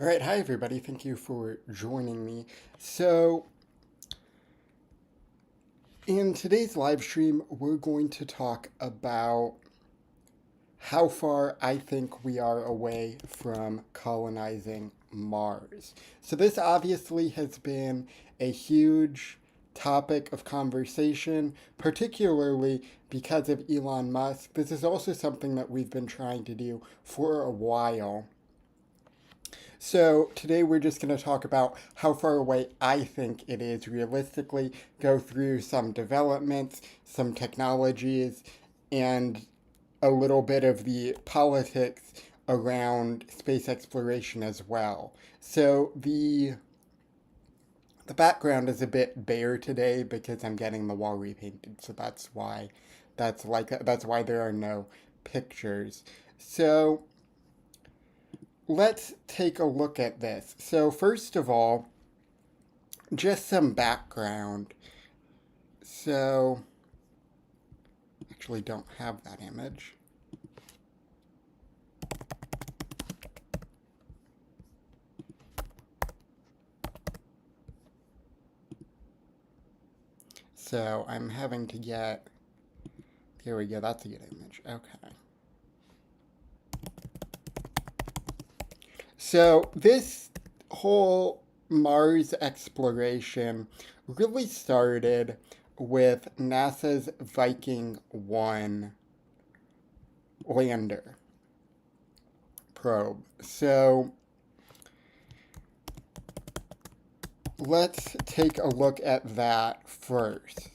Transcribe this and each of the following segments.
All right, hi everybody. Thank you for joining me. So, in today's live stream, we're going to talk about how far I think we are away from colonizing Mars. So, this obviously has been a huge topic of conversation, particularly because of Elon Musk. This is also something that we've been trying to do for a while. So today we're just going to talk about how far away I think it is realistically, go through some developments, some technologies, and a little bit of the politics around space exploration as well. So the background is a bit bare today because I'm getting the wall repainted, so that's why there are no pictures. So let's take a look at this. So, first of all, just some background. So, actually, don't have that image. So, I'm having to get. Here we go, that's a good image. Okay. So, this whole Mars exploration really started with NASA's Viking 1 lander probe. So, let's take a look at that first.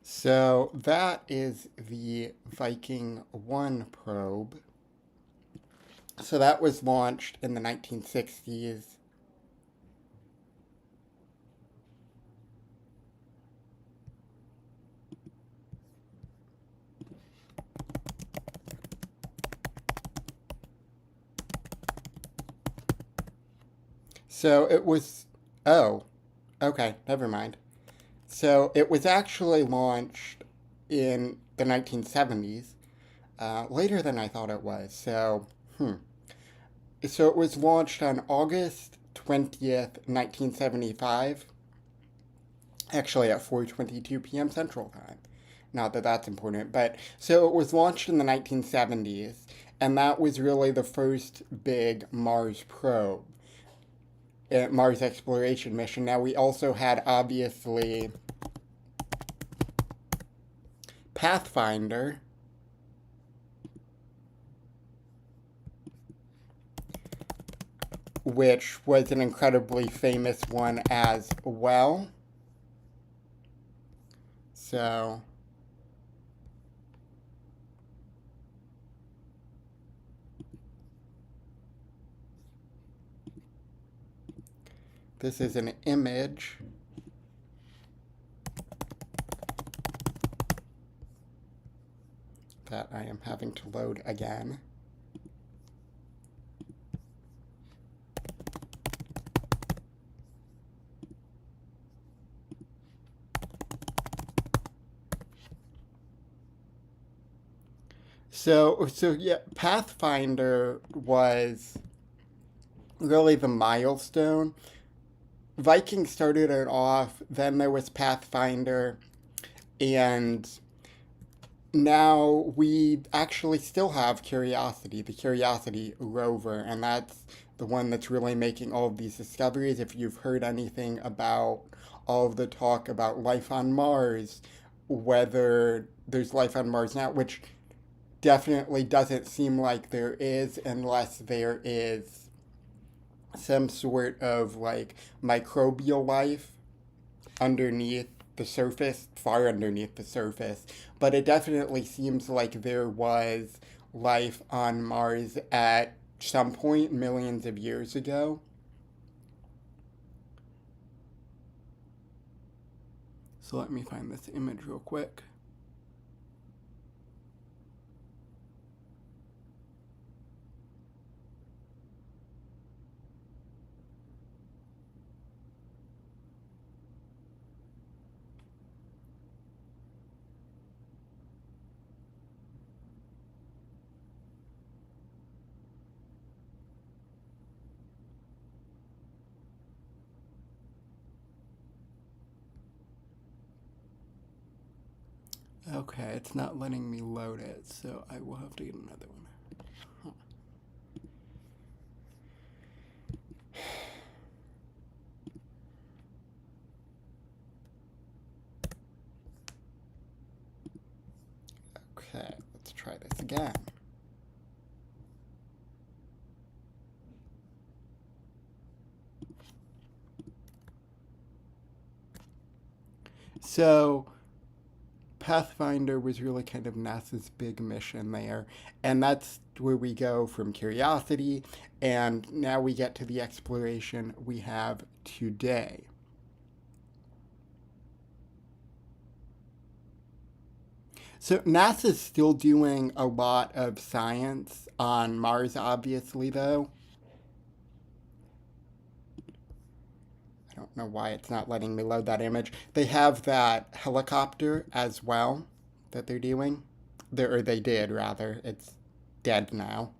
So that is the Viking 1 probe. So that was launched in the 1960s. So it was. Oh, okay, never mind. So it was actually launched in the 1970s, later than I thought it was. So it was launched on August 20th, 1975, actually at 4:22 p.m. Central Time. Not that that's important, but so it was launched in the 1970s, and that was really the first big Mars probe, Mars exploration mission. Now we also had obviously Pathfinder, which was an incredibly famous one as well. So, this is an image that I am having to load again. So yeah, Pathfinder was really the milestone. Viking started it off, then there was Pathfinder, and now we actually still have Curiosity, the Curiosity rover, and that's the one that's really making all of these discoveries. If you've heard anything about all of the talk about life on Mars, whether there's life on Mars now, which definitely doesn't seem like there is, unless there is some sort of like microbial life underneath the surface, far underneath the surface. But it definitely seems like there was life on Mars at some point millions of years ago. So let me find this image real quick. Okay, it's not letting me load it, so I will have to get another one. Okay, let's try this again. So, Pathfinder was really kind of NASA's big mission there, and that's where we go from Curiosity, and now we get to the exploration we have today. So NASA's still doing a lot of science on Mars, obviously, though. I don't know why it's not letting me load that image. They have that helicopter as well that they're doing. Or they did, rather. It's dead now.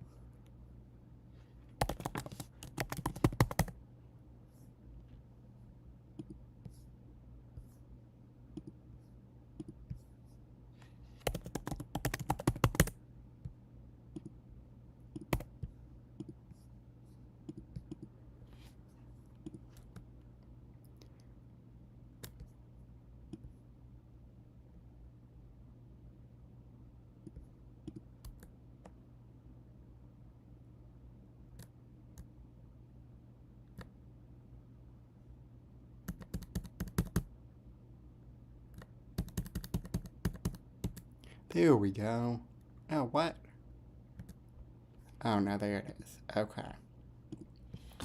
There we go. Oh, what? Oh, no, there it is. Okay.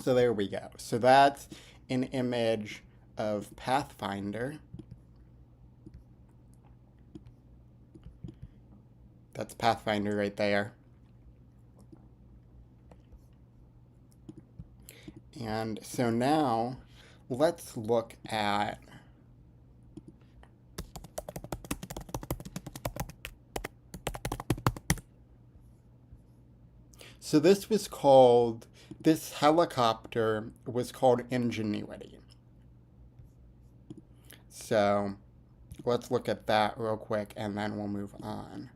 So there we go. So that's an image of Pathfinder. That's Pathfinder right there. And so now let's look at so this helicopter was called Ingenuity. So let's look at that real quick and then we'll move on.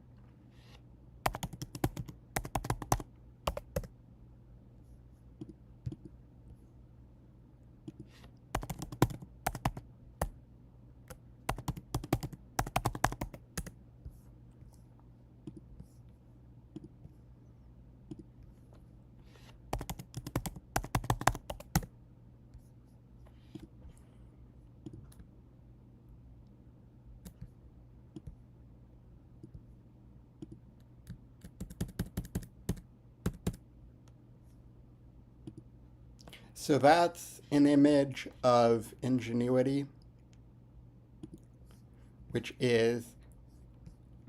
So that's an image of Ingenuity, which is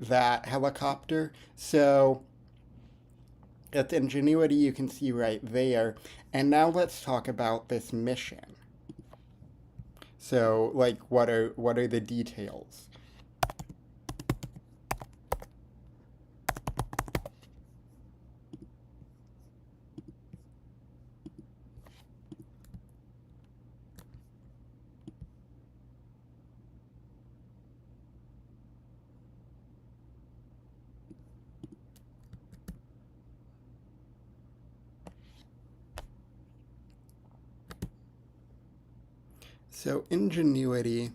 that helicopter. So that's Ingenuity, you can see right there. And now let's talk about this mission. So, like, what are the details? So Ingenuity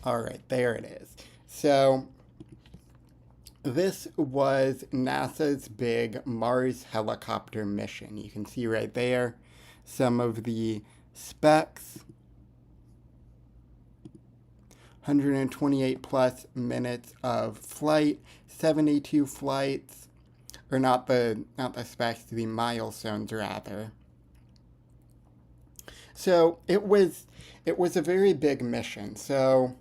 All right, there it is. So this was NASA's big Mars helicopter mission. You can see right there some of the specs. 128 plus minutes of flight, 72 flights, or not the specs, the milestones rather. So it was a very big mission. So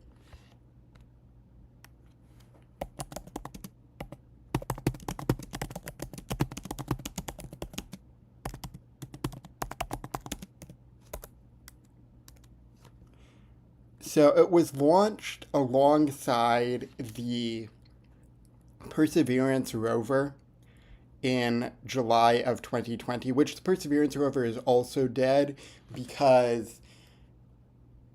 it was launched alongside the Perseverance rover in July of 2020, which the Perseverance rover is also dead because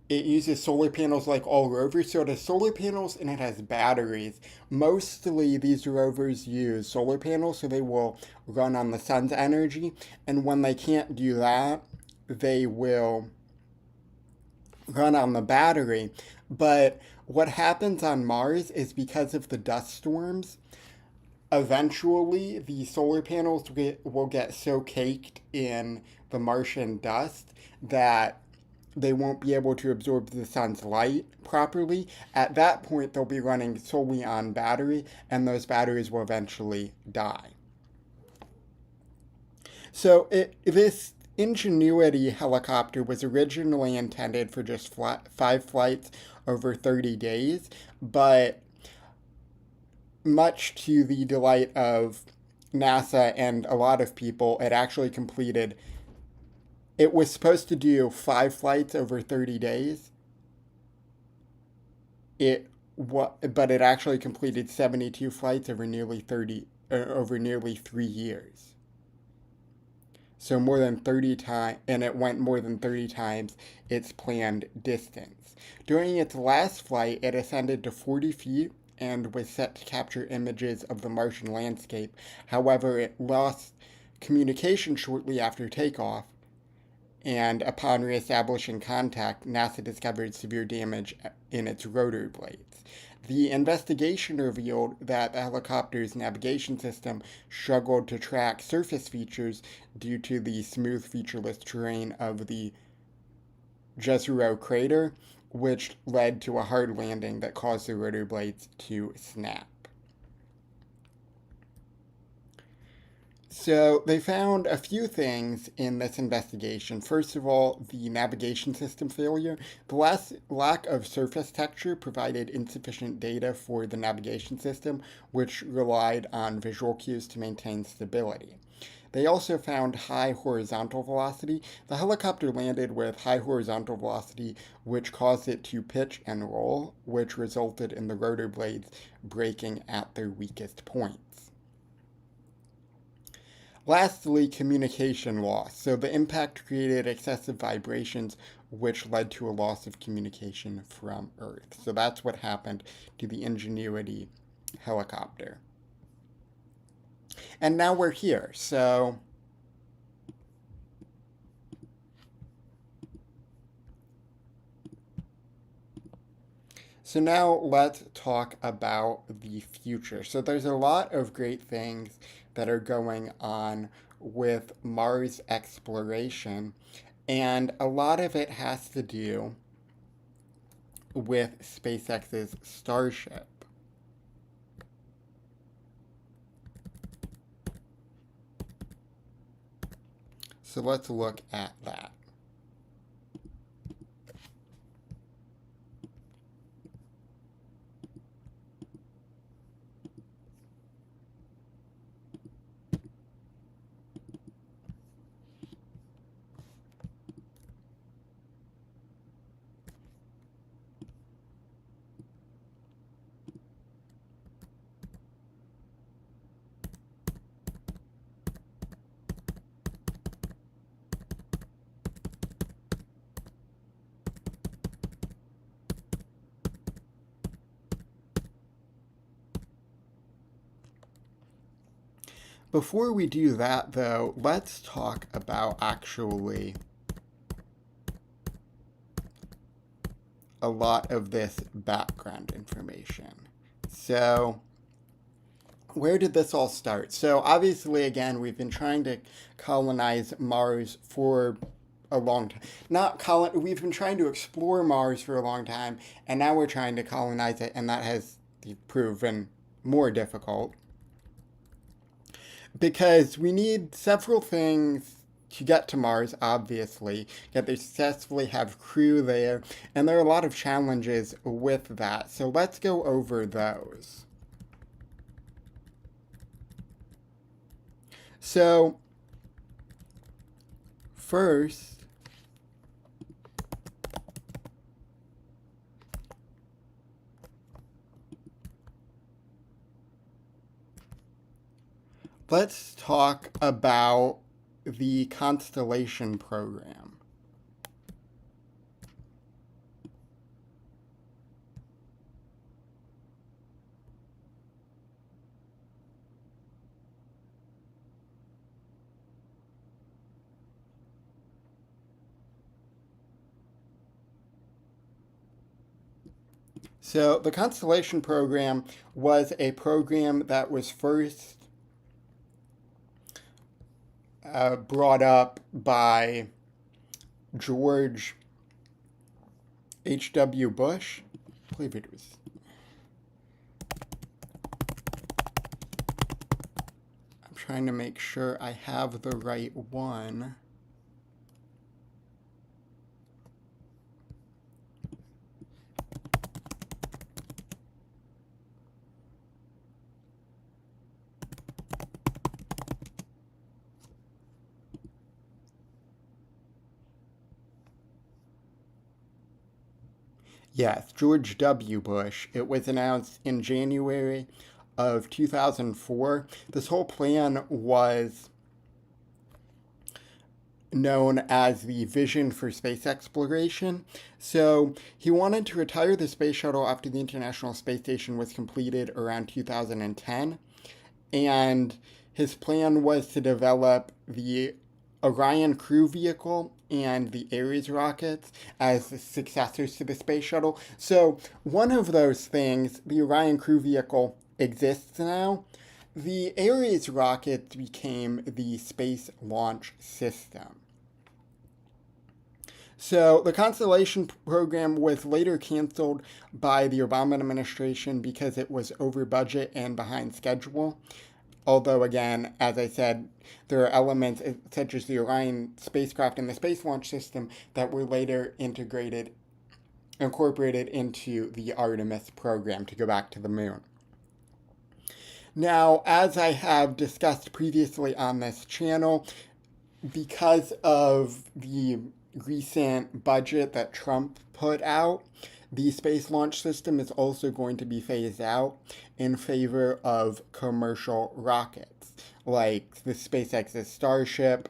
it uses solar panels like all rovers. So it has solar panels and it has batteries. Mostly these rovers use solar panels, so they will run on the sun's energy. And when they can't do that, they will run on the battery. But what happens on Mars is because of the dust storms, eventually the solar panels will get so caked in the Martian dust that they won't be able to absorb the sun's light properly. At that point, they'll be running solely on battery, and those batteries will eventually die. So this Ingenuity helicopter was originally intended for just 5 flights over 30 days, but much to the delight of NASA and a lot of people, it was supposed to do 5 flights over 30 days. But it actually completed 72 flights over nearly 3 years. So more than 30 times, and it went more than 30 times its planned distance. During its last flight, it ascended to 40 feet and was set to capture images of the Martian landscape. However, it lost communication shortly after takeoff, and upon reestablishing contact, NASA discovered severe damage in its rotor blades. The investigation revealed that the helicopter's navigation system struggled to track surface features due to the smooth, featureless terrain of the Jezero crater, which led to a hard landing that caused the rotor blades to snap. So they found a few things in this investigation. First of all, the navigation system failure. The lack of surface texture provided insufficient data for the navigation system, which relied on visual cues to maintain stability. They also found high horizontal velocity. The helicopter landed with high horizontal velocity, which caused it to pitch and roll, which resulted in the rotor blades breaking at their weakest points. Lastly, communication loss. So the impact created excessive vibrations, which led to a loss of communication from Earth. So that's what happened to the Ingenuity helicopter. And now we're here. So now let's talk about the future. So there's a lot of great things that are going on with Mars exploration, and a lot of it has to do with SpaceX's Starship. So let's look at that. Before we do that, though, let's talk about actually a lot of this background information. So where did this all start? So obviously, again, we've been trying to colonize Mars for a long time. We've been trying to explore Mars for a long time, and now we're trying to colonize it, and that has proven more difficult because we need several things to get to Mars, obviously. Get to successfully have crew there, and there are a lot of challenges with that. So let's go over those. So, first, let's talk about the constellation program. So the Constellation program was a program that was first brought up by George H.W. Bush. I believe it was. I'm trying to make sure I have the right one. Yes, George W. Bush. It was announced in January of 2004. This whole plan was known as the Vision for Space Exploration. So he wanted to retire the space shuttle after the International Space Station was completed around 2010. And his plan was to develop the Orion crew vehicle and the Ares rockets as the successors to the space shuttle. So one of those things, the Orion crew vehicle, exists now. The Ares rocket became the Space Launch System. So the Constellation program was later canceled by the Obama administration because it was over budget and behind schedule. Although, again, as I said, there are elements such as the Orion spacecraft and the Space Launch System that were later incorporated into the Artemis program to go back to the moon. Now, as I have discussed previously on this channel, because of the recent budget that Trump put out, the Space Launch System is also going to be phased out in favor of commercial rockets, like the SpaceX's Starship,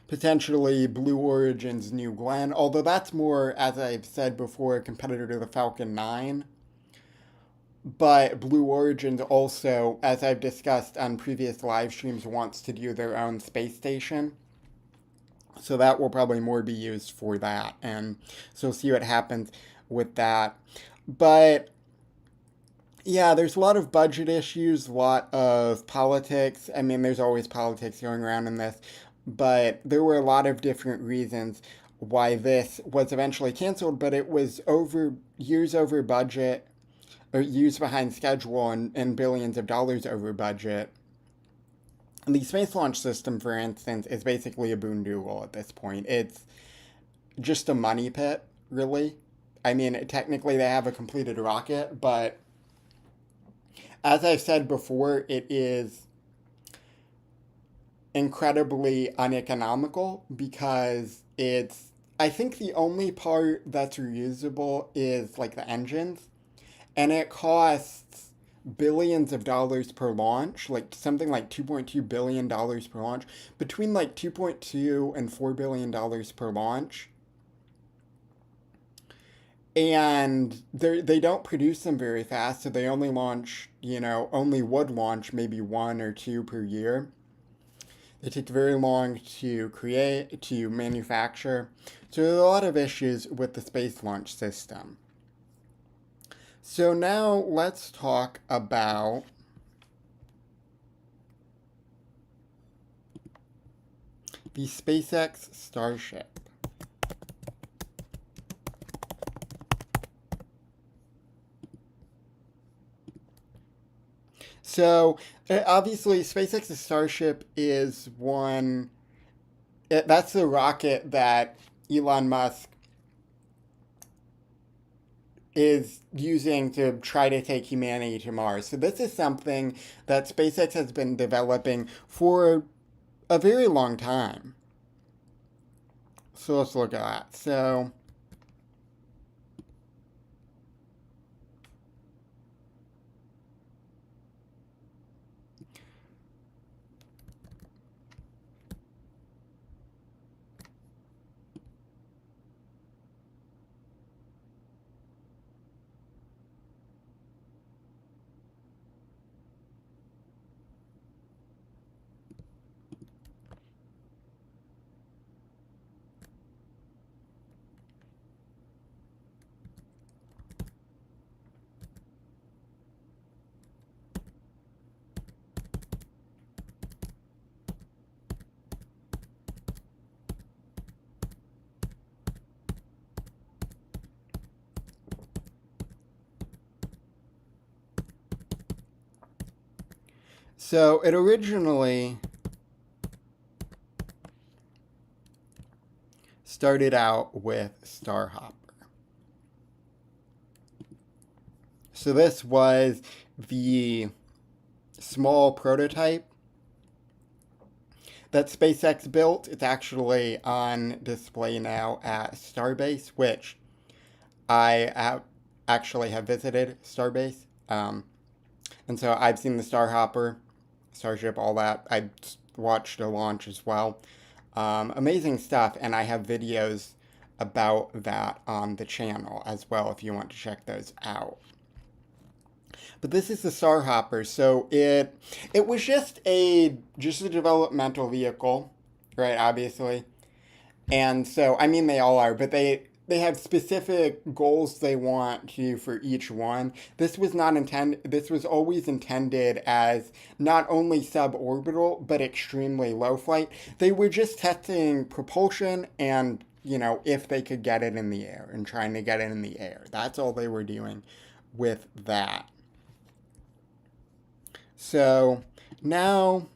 potentially Blue Origin's New Glenn, although that's more, as I've said before, a competitor to the Falcon 9. But Blue Origin also, as I've discussed on previous live streams, wants to do their own space station. So that will probably more be used for that. And so we'll see what happens with that. But yeah, there's a lot of budget issues, a lot of politics. I mean, there's always politics going around in this. But there were a lot of different reasons why this was eventually canceled. But it was years over budget, or years behind schedule, and billions of dollars over budget. The Space Launch System, for instance, is basically a boondoggle at this point. It's just a money pit, really. I mean, technically they have a completed rocket, but as I've said before, it is incredibly uneconomical because I think the only part that's reusable is like the engines, and it costs billions of dollars per launch, like something like $2.2 billion per launch, between like $2.2 and $4 billion per launch. And they don't produce them very fast, so they only would launch maybe one or two per year. It takes very long to create, to manufacture. So there are a lot of issues with the Space Launch System. So now let's talk about the SpaceX Starship. So obviously, SpaceX's Starship is that's the rocket that Elon Musk is using to try to take humanity to Mars. So this is something that SpaceX has been developing for a very long time. So let's look at that. So it originally started out with Starhopper. So this was the small prototype that SpaceX built. It's actually on display now at Starbase, which I actually have visited Starbase. And so I've seen the Starhopper, Starship, all that. I watched a launch as well. Amazing stuff, and I have videos about that on the channel as well if you want to check those out. But this is the Starhopper, so it was just a developmental vehicle, right? Obviously, and so I mean they all are, but they have specific goals they want to for each one. This was not intended. This was always intended as not only suborbital but extremely low flight. They were just testing propulsion and if they could get it in the air and trying to get it in the air. That's all they were doing with that. So now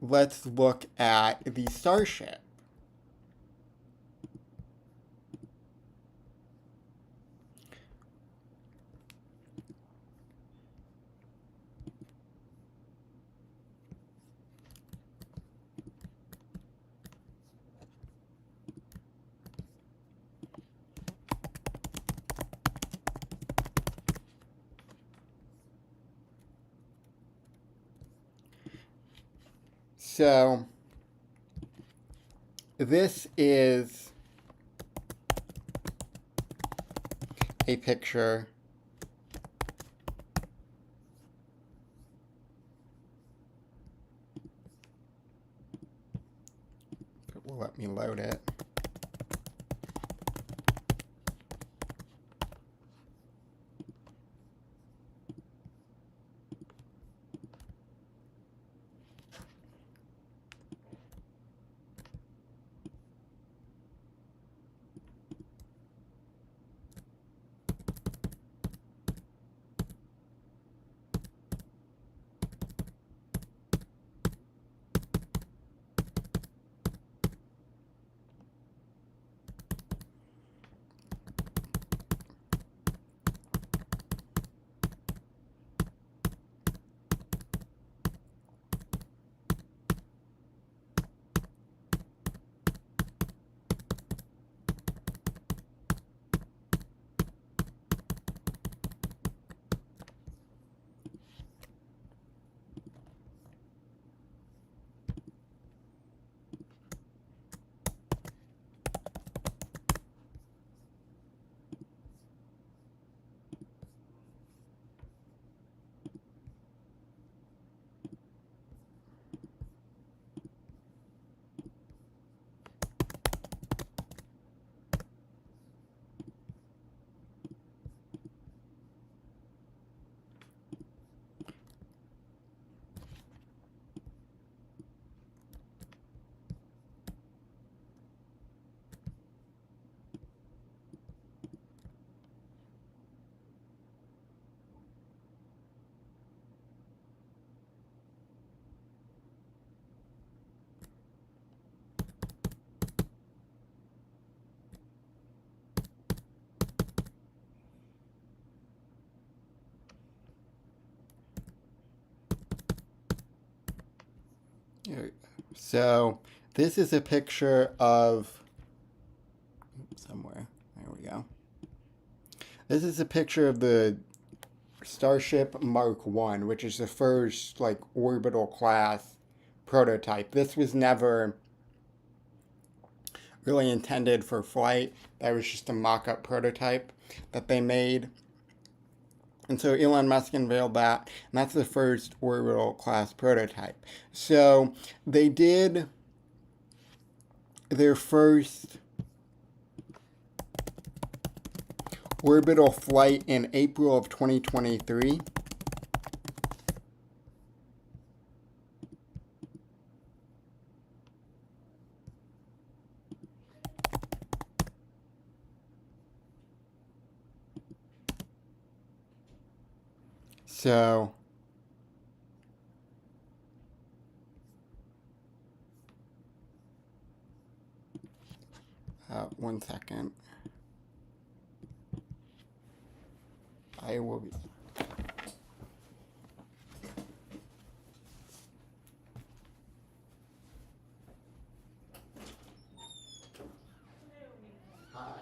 let's look at the Starship. So this is a picture that will let me load it. So this is a picture of somewhere. There we go. This is a picture of the Starship Mark One, which is the first like orbital class prototype. This was never really intended for flight. That was just a mock-up prototype that they made. And so Elon Musk unveiled that, and that's the first orbital class prototype. So they did their first orbital flight in April of 2023. So, one second. I will be. Hi.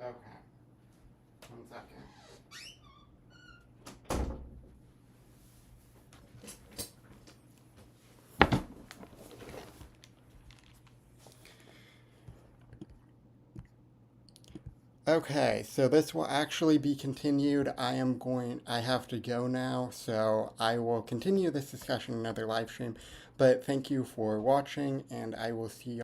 Okay. One second. Okay, so this will actually be continued. I have to go now, so I will continue this discussion in another live stream. But thank you for watching, and I will see you.